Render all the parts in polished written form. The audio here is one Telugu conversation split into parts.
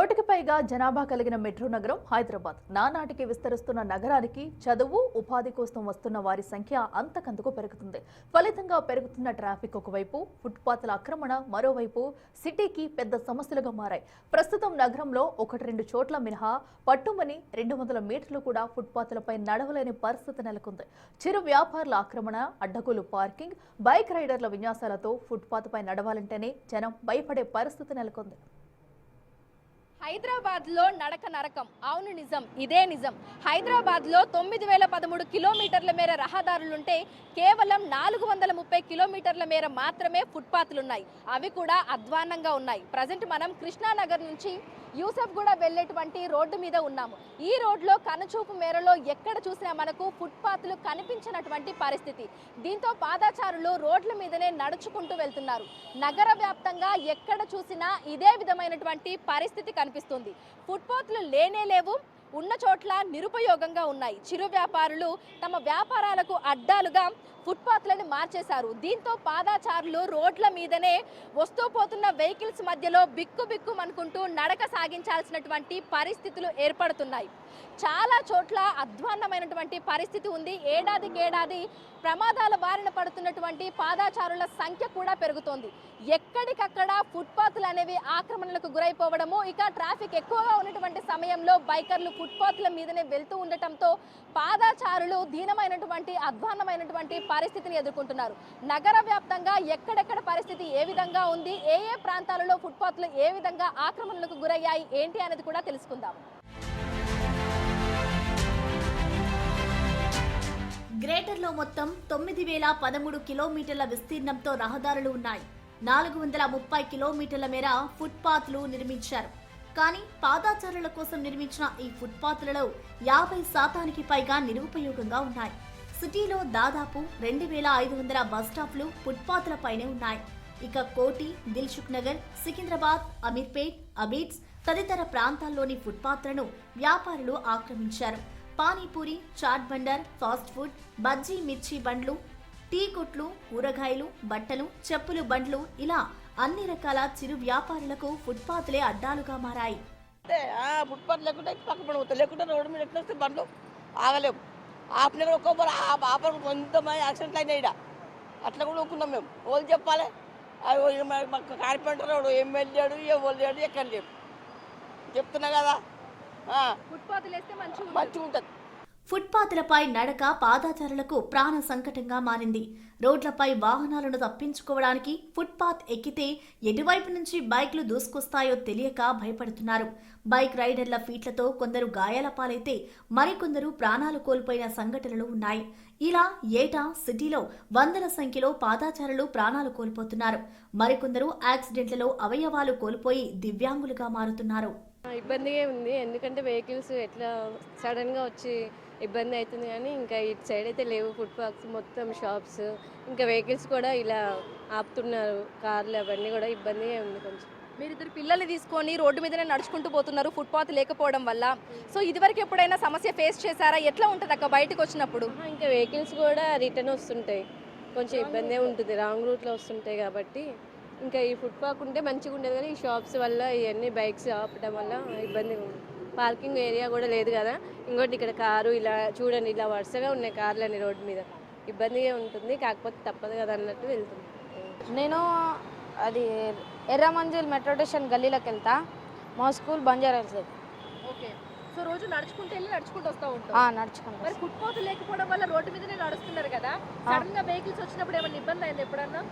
కోటికి పైగా జనాభా కలిగిన మెట్రో నగరం హైదరాబాద్. నానాటికి విస్తరిస్తున్న నగరానికి చదువు, ఉపాధి కోసం వస్తున్న వారి సంఖ్య అంతకంతకు పెరుగుతుంది. ఫలితంగా పెరుగుతున్న ట్రాఫిక్ ఒకవైపు, ఫుట్పాత్ల ఆక్రమణ మరోవైపు సిటీకి పెద్ద సమస్యలుగా మారాయి. ప్రస్తుతం నగరంలో 1-2 చోట్ల మినహా పట్టుమని 200 మీటర్లు కూడా ఫుట్పాత్లపై నడవలేని పరిస్థితి నెలకొంది. చిరు వ్యాపారుల ఆక్రమణ, అడ్డగోలు పార్కింగ్, బైక్ రైడర్ల విన్యాసాలతో ఫుట్పాత్పై నడవాలంటేనే జనం భయపడే పరిస్థితి నెలకొంది. హైదరాబాద్ లో నడక నరకం. అవును, నిజం, ఇదే నిజం. హైదరాబాద్ లో 9013 కిలోమీటర్ల మేర రహదారులుంటే కేవలం 430 కిలోమీటర్ల మేర మాత్రమే ఫుట్పాత్లున్నాయి. అవి కూడా అధ్వాన్నంగా ఉన్నాయి. ప్రజెంట్ మనం కృష్ణానగర్ నుంచి యూసఫ్ గూడ వెళ్ళేటువంటి రోడ్డు మీద ఉన్నాము. ఈ రోడ్లో కనుచూపు మేరలో ఎక్కడ చూసినా మనకు ఫుట్పాత్లు కనిపించినటువంటి పరిస్థితి. దీంతో పాదాచారులు రోడ్ల మీదనే నడుచుకుంటూ వెళ్తున్నారు. నగర వ్యాప్తంగా ఎక్కడ చూసినా ఇదే విధమైనటువంటి పరిస్థితి కనిపిస్తుంది. ఫుట్పాత్లు లేనే లేవు, ఉన్న చోట్ల నిరుపయోగంగా ఉన్నాయి. చిరు వ్యాపారులు తమ వ్యాపారాలకు అడ్డాలుగా ఫుట్పాత్లను మార్చేశారు. దీంతో పాదాచారులు రోడ్ల మీదనే వస్తూ పోతున్న వెహికల్స్ మధ్యలో బిక్కుబిక్కుమనుకుంటూ నడక సాగించాల్సినటువంటి పరిస్థితులు ఏర్పడుతున్నాయి. చాలా చోట్ల అధ్వాన్నమైనటువంటి పరిస్థితి ఉంది. ఏడాదికేడాది ప్రమాదాల బారిన పడుతున్నటువంటి పాదాచారుల సంఖ్య కూడా పెరుగుతోంది. ఎక్కడికక్కడ ఫుట్పాత్లు అనేవి ఆక్రమణలకు గురైపోవడము, ఇక ట్రాఫిక్ ఎక్కువగా ఉన్నటువంటి సమయంలో బైకర్లు ఫుట్పాత్ల మీదనే వెళ్తూ ఉండటంతో పాదాచారులు దీనమైనటువంటి అధ్వాన్నమైనటువంటి పరిస్థితిని ఎదుర్కొంటున్నారు. నగర వ్యాప్తంగా ఎక్కడెక్కడ పరిస్థితి ఏ విధంగా ఉంది, ఏ ప్రాంతాలలో ఫుట్పాత్లు ఏ విధంగా ఆక్రమణలకు గురయ్యాయి ఏంటి అనేది కూడా తెలుసుకుందాం. గ్రేటర్లో మొత్తం 9013 కిలోమీటర్ల విస్తీర్ణంతో రహదారులు ఉన్నాయి. 430 కిలోమీటర్ల మేర ఫుట్పాత్లు నిర్మించారు. కానీ పాదాచారుల కోసం నిర్మించిన ఈ ఫుట్పాత్లలో 50% పైగా నిరుపయోగంగా ఉన్నాయి. సిటీలో దాదాపు 2500 బస్ స్టాప్లు ఫుట్పాత్లపైనే ఉన్నాయి. ఇక కోటి, దిల్సుఖ్ నగర్, సికింద్రాబాద్, అమీర్పేట్, అబీడ్స్ తదితర ప్రాంతాల్లోని ఫుట్పాత్లను వ్యాపారులు ఆక్రమించారు. పానీపూరి, చాట్ బండర్, ఫాస్ట్ ఫుడ్, బజ్జీ మిర్చి బండ్లు, టీ కొట్లు, కూరగాయలు, బట్టలు, చెప్పులు బండ్లు ఇలా అన్ని రకాల చిరు వ్యాపారులకు ఫుట్పాత్లే అడ్డాలుగా మారాయి. ఫుట్పాత్ లేకుంటే పక్కపడి లేకుంటే రోడ్డు మీద ఎట్లా వస్తే బండ్లు ఆగలేము. ఆపిన ఒక్కొక్కరు ఆపడం కొంతమంది యాక్సిడెంట్లు అయినాయి. ఇక్కడ అట్లా కూడా ఊరుకున్నాం మేము. వాళ్ళు చెప్పాలి మాకు కార్పెంటర్ వాడు ఎమ్మెల్యే ఎవరు లేడు ఎక్కడ లేడు చెప్తున్నా కదా. మంచిగా ఉంటుంది. ఫుట్పాత్లపై నడక పాదాచారులకు ప్రాణ సంకటంగా మారింది. రోడ్లపై వాహనాలను తప్పించుకోవడానికి ఫుట్పాత్ ఎక్కితే ఎటువైపు నుంచి బైక్లు దూసుకొస్తాయో తెలియక భయపడుతున్నారు. బైక్ రైడర్ల ఫీట్లతో కొందరు గాయాల పాలైతే మరికొందరు ప్రాణాలు కోల్పోయిన సంఘటనలు ఉన్నాయి. ఇలా ఏటా సిటీలో వందల సంఖ్యలో పాదాచారులు ప్రాణాలు కోల్పోతున్నారు. మరికొందరు యాక్సిడెంట్లలో అవయవాలు కోల్పోయి దివ్యాంగులుగా మారుతున్నారు. ఇబ్బందిగా ఉంది, ఎందుకంటే వెహికల్స్ ఎట్లా సడన్గా వచ్చి ఇబ్బంది అవుతుంది. కానీ ఇంకా ఇటు సైడ్ అయితే లేవు ఫుట్పాత్స్, మొత్తం షాప్స్, ఇంకా వెహికల్స్ కూడా ఇలా ఆపుతున్నారు. కార్లు అవన్నీ కూడా ఇబ్బందిగా ఉంది కొంచెం. మీరిద్దరు పిల్లల్ని తీసుకొని రోడ్డు మీదనే నడుచుకుంటూ పోతున్నారు ఫుట్పాత్ లేకపోవడం వల్ల. సో ఇదివరకు ఎప్పుడైనా సమస్య ఫేస్ చేశారా? ఎట్లా ఉంటుంది అక్క బయటకు వచ్చినప్పుడు? ఇంకా వెహికల్స్ కూడా రిటర్న్ వస్తుంటాయి, కొంచెం ఇబ్బందే ఉంటుంది. రాంగ్ రూట్లో వస్తుంటాయి కాబట్టి ఇంకా ఈ ఫుట్పాత్ ఉంటే మంచిగా ఉండేది. కానీ ఈ షాప్స్ వల్ల ఇవన్నీ బైక్స్ ఆపడం వల్ల ఇబ్బందిగా ఉంది. పార్కింగ్ ఏరియా కూడా లేదు కదా. ఇంకోటి ఇక్కడ కారు ఇలా చూడండి, ఇలా వరుసగా ఉన్నాయి కార్లు అన్ని రోడ్డు మీద. ఇబ్బందిగా ఉంటుంది, కాకపోతే తప్పదు కదా అన్నట్టు వెళ్తుంది. నేను అది ఎర్రమంజిల్ మెట్రో స్టేషన్ గల్లీలోకి వెళ్తా. మా school Banjara hills. Okay, so రోజు నడుచుకుంటూ వెళ్ళి నడుచుకుంటూ వస్తూ ఉంటాం. నడుచుకుంటా. మరి ఫుట్పాత్ లేకపోవడం వల్ల రోడ్డు మీదనే నడుస్తున్నారు కదా, సడన్ గా వెహికల్స్ వచ్చినప్పుడు ఏమైనా ఇబ్బంది అయింది ఎప్పుడన్నా?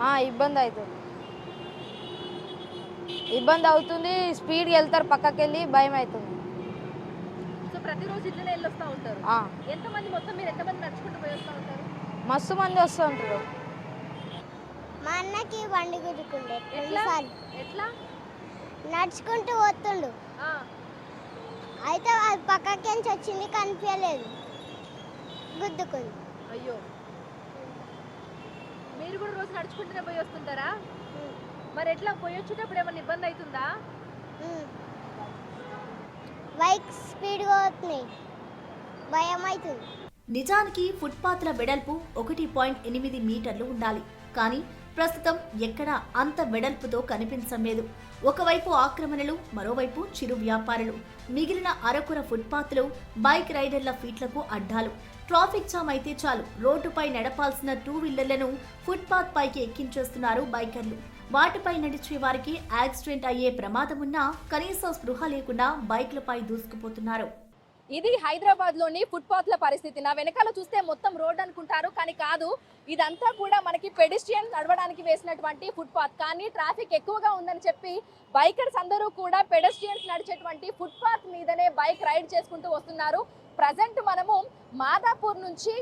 ఇబ్బంది అవుతుంది. స్పీడ్గా వెళ్తారు, పక్కకి వెళ్ళి భయం అవుతుంది. సో ప్రతిరోజు ఇట్లనే వెళ్ళి వస్తూ ఉంటారు. ఎంతమంది మొత్తం మీరు ఎంతమంది నడుచుకుంటూ పోయి వస్తూ ఉంటారు? మస్తు మంది వస్తూ ఉంటారు. మా అన్నకి బండి గుద్దుకుండే ఎట్లా నడుచుకుంటూ పోతుండు. అయితే అది పక్కకి నుంచి వచ్చింది, కనిపించలేదు, గుద్దుకుంది. అయ్యో, మీరు కూడా రోజు నడుచుకుంటూనే పోయి వస్తుంటారా? మరి ఎట్లా పోయి వచ్చేటప్పుడు ఏమైనా ఇబ్బంది అవుతుందా? బైక్ స్పీడ్గా వస్తున్నాయి, భయం అవుతుంది. నిజానికి ఫుట్పాత్ల వెడల్పు 1.8 మీటర్లు ఉండాలి. కానీ ప్రస్తుతం ఎక్కడా అంత వెడల్పుతో కనిపించడం లేదు. ఒకవైపు ఆక్రమణలు, మరోవైపు చిరు వ్యాపారులు, మిగిలిన అరకొర ఫుట్పాత్లు బైక్ రైడర్ల ఫీట్లకు అడ్డాలు. ట్రాఫిక్ జామ్ అయితే చాలు, రోడ్డుపై నడపాల్సిన 2 వీలర్లను ఫుట్పాత్ పైకి ఎక్కించేస్తున్నారు బైకర్లు. వాటిపై నడిచే వారికి యాక్సిడెంట్ అయ్యే ప్రమాదమున్నా కనీస స్పృహ లేకుండా బైక్లపై దూసుకుపోతున్నారు. ఇది హైదరాబాద్ లోని ఫుట్పాత్ల పరిస్థితి. నా వెనకాల చూస్తే మొత్తం రోడ్ అనుకుంటారు, కానీ కాదు. ఇదంతా కూడా మనకి పెడిస్ట్రియన్స్ నడవడానికి వేసినటువంటి ఫుట్పాత్. కానీ ట్రాఫిక్ ఎక్కువగా ఉందని చెప్పి బైకర్స్ అందరూ కూడా పెడిస్ట్రియన్స్ నడిచేటువంటి ఫుట్పాత్ మీదనే బైక్ రైడ్ చేసుకుంటూ వస్తున్నారు. ప్రజెంట్ మనము మాదాపూర్ నుంచి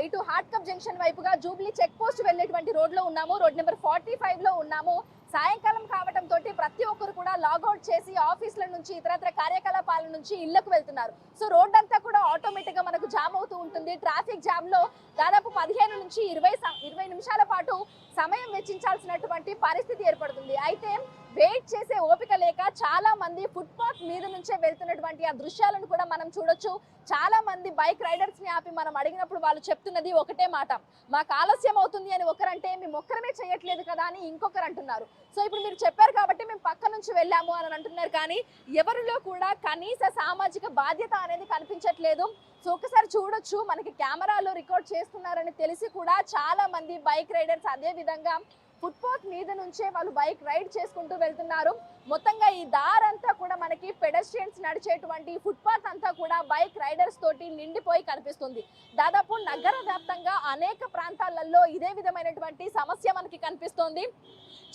ఇటు హాట్ కప్ జంక్షన్ వైపుగా జూబ్లీ చెక్ పోస్ట్ వెళ్ళేటువంటి రోడ్లో ఉన్నాము. రోడ్ నెంబర్ 45 లో ఉన్నాము. సాయంకాలం కావడంతో ప్రతి ఒక్కరు కూడా లాగౌట్ చేసి ఆఫీసుల నుంచి ఇతరత్ర కార్యకలాపాల నుంచి ఇళ్లకు వెళ్తున్నారు. సో రోడ్ అంతా కూడా ఆటోమేటిక్ గా మనకు జామ్ అవుతూ ఉంటుంది. ట్రాఫిక్ జామ్ లో దాదాపు 15 నుంచి 20 నిమిషాల పాటు సమయం వెచ్చించాల్సినటువంటి పరిస్థితి ఏర్పడుతుంది. అయితే వెయిట్ చేసే ఓపిక లేక చాలా మంది ఫుట్పాత్ మీద నుంచే వెళ్తున్నటువంటి ఆ దృశ్యాలను కూడా మనం చూడొచ్చు. చాలా మంది బైక్ రైడర్స్ ని ఆపి మనం అడిగినప్పుడు వాళ్ళు చెప్తున్నది ఒకటే మాట, మాకు ఆలస్యం అవుతుంది అని ఒకరంటే మేము ఒక్కరమే చేయట్లేదు కదా అని ఇంకొకరు అంటున్నారు. సో ఇప్పుడు మీరు చెప్పారు కాబట్టి మేము పక్క నుంచి వెళ్ళాము అని అంటున్నారు, కానీ ఎవరిలో కూడా కనీస సామాజిక బాధ్యత అనేది కనిపించట్లేదు. సో ఒకసారి చూడొచ్చు, మనకి కెమెరాలో రికార్డ్ చేస్తున్నారని తెలిసి కూడా చాలా మంది బైక్ రైడర్స్ అదే విధంగా ఫుట్పాత్ మీద నుంచే వాళ్ళు బైక్ రైడ్ చేసుకుంటూ వెళ్తున్నారు. మొత్తంగా ఈ దారంతా కూడా మనకి పెడస్ట్రియన్స్ నడిచేటువంటి ఫుట్పాత్ అంతా కూడా బైక్ రైడర్స్ తోటి నిండిపోయి కనిపిస్తుంది. దాదాపు నగర వ్యాప్తంగా అనేక ప్రాంతాలలో ఇదే విధమైనటువంటి సమస్య మనకి కనిపిస్తోంది.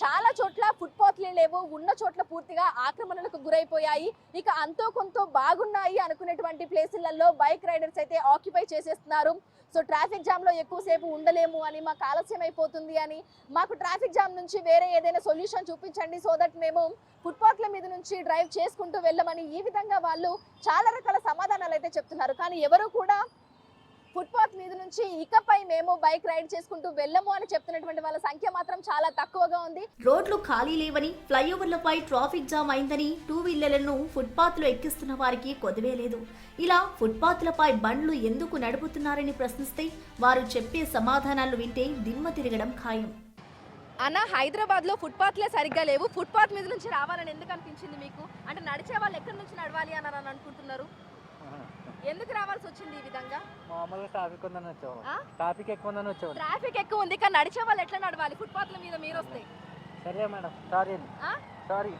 చాలా చోట్ల ఫుట్పాత్లే లేవు, ఉన్న చోట్ల పూర్తిగా ఆక్రమణలకు గురైపోయాయి. ఇక అంతో కొంత బాగున్నాయి అనుకునేటువంటి ప్లేసులలో బైక్ రైడర్స్ అయితే ఆక్యుపై చేసేస్తున్నారు. సో ట్రాఫిక్ జామ్ లో ఎక్కువసేపు ఉండలేము అని, మాకు ఆలస్యం అయిపోతుంది అని, మాకు ట్రాఫిక్ జామ్ నుంచి వేరే ఏదైనా సొల్యూషన్ చూపించండి సో దట్ మేము ఫుట్పాత్ల మీద నుంచి డ్రైవ్ చేసుకుంటూ వెళ్ళమని ఈ విధంగా వాళ్ళు చాలా రకాల సమాధానాలు అయితే చెప్తున్నారు. కానీ ఎవరు కూడా ఫుట్పాత్ మీద నుంచి ఇకపై మేము బైక్ రైడ్ చేసుకుంటూ వెళ్ళము అని చెప్తున్నటువంటి వాళ్ళ సంఖ్య మాత్రం చాలా తక్కువగా ఉంది. రోడ్లు ఖాళీ లేవని, ఫ్లైఓవర్లపై ట్రాఫిక్ జామ్ అయిందని 2 వీలర్లను ఫుట్పాత్ లో ఎక్కిస్తున్న వారికి కొదవే లేదు. ఇలా ఫుట్పాత్లపై బండ్లు ఎందుకు నడుపుతున్నారని ప్రశ్నిస్తే వారు చెప్పే సమాధానాలు వింటే దిమ్మ తిరగడం ఖాయం. అన్న, హైదరాబాద్ లో ఫుట్పాత్లే సరిగ్గా లేవు, ఫుట్పాత్ మీద నుంచి రావాలని ఎందుకు అనిపించింది మీకు? అంటే నడిచే వాళ్ళు ఎక్కడి నుంచి నడవాలి అని అనుకుంటున్నారు? ఎందుకు రావాల్సి వచ్చింది ఈ విధంగా? మామూలుగా ట్రాఫిక్ ఉందని వచ్చాము. ట్రాఫిక్ ఎక్కువ ఉందని వచ్చాము. ట్రాఫిక్ ఎక్కువ ఉంది, కానీ నడిచే వాళ్ళు ఎట్లా నడవాలి ఫుట్పాత్ల మీద మీరు వస్తే? సరే మేడం, సారీ.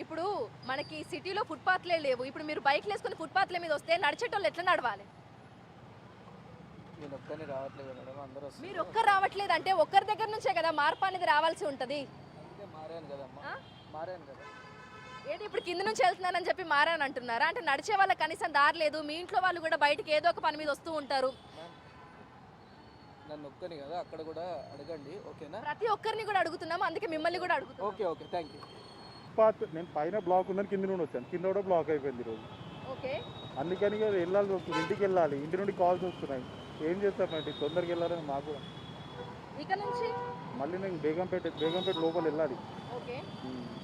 ఇప్పుడు మనకి సిటీలో ఫుట్పాత్లే లేవు, ఇప్పుడు మీరు బైక్లు వేసుకుని ఫుట్పాత్ల మీద వస్తే నడిచేటోళ్ళు ఎట్లా నడవాలి? నేను ఒక్కరిని రావట్లేదు మేడం, అందరూ వస్తారు. మీరు ఒక్కరు రావట్లేదు అంటే ఒక్కరి దగ్గర నుంచే కదా మార్పు అనేది రావాల్సి ఉంటుంది. మారాను కదా. ఏంటి ఇప్పుడు కింద నుంచి వెళ్తున్నానని చెప్పి మారాను అంటున్నారా? అంటే నడిచే వాళ్ళకి కనీసం దారి లేదు, మీ ఇంట్లో వాళ్ళు కూడా బయటకి ఏదో ఒక పని మీద వస్తూ ఉంటారు. నన్ను ఒక్కని కదా, అక్కడ కూడా అడగండి, ఓకేనా? ప్రతి ఒక్కరిని కూడా అడుగుతున్నాము, అందుకే మిమ్మల్ని కూడా అడుగుతున్నాం. Okay, thank you. నేను పైన బ్లాక్ ఉందని కింద నుండి వచ్చాను, కింద కూడా బ్లాక్ అయిపోయింది ఈరోజు. ఓకే, అందుకని వెళ్ళాల్సి వస్తుంది, ఇంటికి వెళ్ళాలి, ఇంటి నుండి కాల్స్ వస్తున్నాయి. ఏం చేస్తామండి, తొందరగా వెళ్ళాలని మాకు. ఇక నుంచి మళ్ళీ నేను బేగంపేట లోపల వెళ్ళాలి. ఓకే,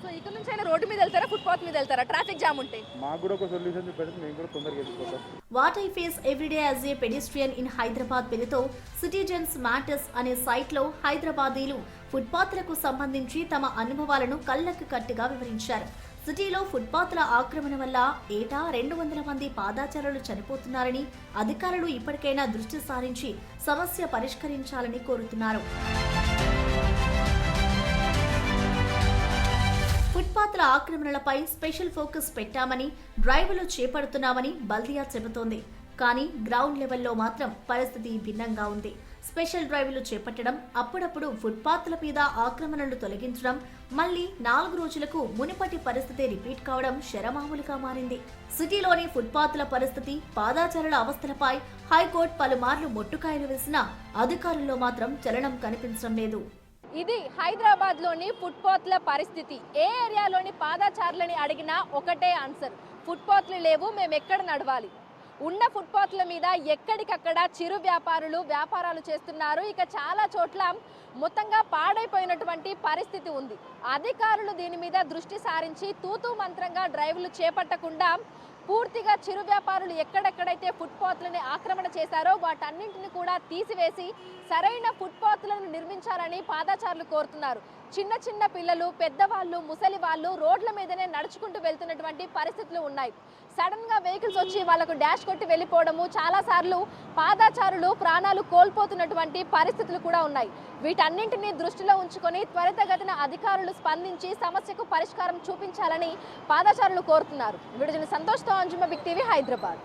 సో ఇక నుంచి అయినా రోడ్డు మీద వెళ్తారా ఫుట్పాత్ మీద వెళ్తారా ట్రాఫిక్ జామ్ ఉంటే? మాకు కూడా ఒక సొల్యూషన్ చెప్పేసి మేము కూడా తొందరగా వెళ్ళిపోతాం. What I face everyday as a pedestrian in Hyderabad పేరుతో సిటిజన్స్ మ్యాటర్స్ అనే సైట్లో హైదరాబాదీలు ఫుట్పాత్లకు సంబంధించి తమ అనుభవాలను కళ్ళకు కట్టుగా వివరించారు. సిటీలో ఫుట్పాత్ల ఆక్రమణ వల్ల ఏటా 200 మంది పాదాచారులు చనిపోతున్నారని, అధికారులు ఇప్పటికైనా దృష్టి సారించి సమస్య పరిష్కరించాలని కోరుతున్నారు. ఫుట్పాత్ల ఆక్రమణలపై స్పెషల్ ఫోకస్ పెట్టామని, డ్రైవ్లు చేపడుతున్నామని బల్దియా చెబుతోంది. కానీ గ్రౌండ్ లెవెల్లో మాత్రం పరిస్థితి భిన్నంగా ఉంది. స్పెషల్ డ్రైవ్లు చేపట్టడం, అప్పుడప్పుడు ఫుట్పాత్ల మీద ఆక్రమణలు తొలగించడం, మళ్లీ 4 రోజులకు మునిపటి పరిస్థితి రిపీట్ కావడం శరమామూలుగా మారింది. సిటీలోని ఫుట్పాత్ల పరిస్థితి, పాదాచారుల అవస్థలపై హైకోర్టు పలుమార్లు మొట్టుకాయలు వేసినా అధికారుల్లో మాత్రం చలనం కనిపించడం లేదు. ఇది హైదరాబాద్ లోని ఫుట్పాత్ల పరిస్థితి. ఏ ఏరియాలోని పాదాచారులని అడిగినా ఒకటే ఆన్సర్, ఫుట్పాత్లు లేవు, మేము ఎక్కడ నడవాలి. ఉన్న ఫుట్పాత్ల మీద ఎక్కడికక్కడ చిరు వ్యాపారాలు చేస్తున్నారు. ఇక చాలా చోట్ల మొత్తంగా పాడైపోయినటువంటి పరిస్థితి ఉంది. అధికారులు దీని మీద దృష్టి సారించి తూతూ మంత్రంగా డ్రైవ్లు చేపట్టకుండా పూర్తిగా చిరు వ్యాపారులు ఎక్కడెక్కడైతే ఫుట్పాత్లని ఆక్రమణ చేశారో వాటన్నింటిని కూడా తీసివేసి సరైన ఫుట్పాత్లను నిర్మించాలని పాదాచారులు కోరుతున్నారు. చిన్న చిన్న పిల్లలు, పెద్దవాళ్ళు, ముసలి వాళ్ళు రోడ్ల మీదనే నడుచుకుంటూ వెళ్తున్నటువంటి పరిస్థితులు ఉన్నాయి. సడన్ గా వెహికల్స్ వచ్చి వాళ్ళకు డాష్ కొట్టి వెళ్ళిపోవడము, చాలా సార్లు పాదాచారులు ప్రాణాలు కోల్పోతున్నటువంటి పరిస్థితులు కూడా ఉన్నాయి. వీటన్నింటినీ దృష్టిలో ఉంచుకొని త్వరితగతిన అధికారులు స్పందించి సమస్యకు పరిష్కారం చూపించాలని పాదాచారులు కోరుతున్నారు. వీడియో సంతోష్తో అంజుమ, బిగ్ టీవీ, హైదరాబాద్.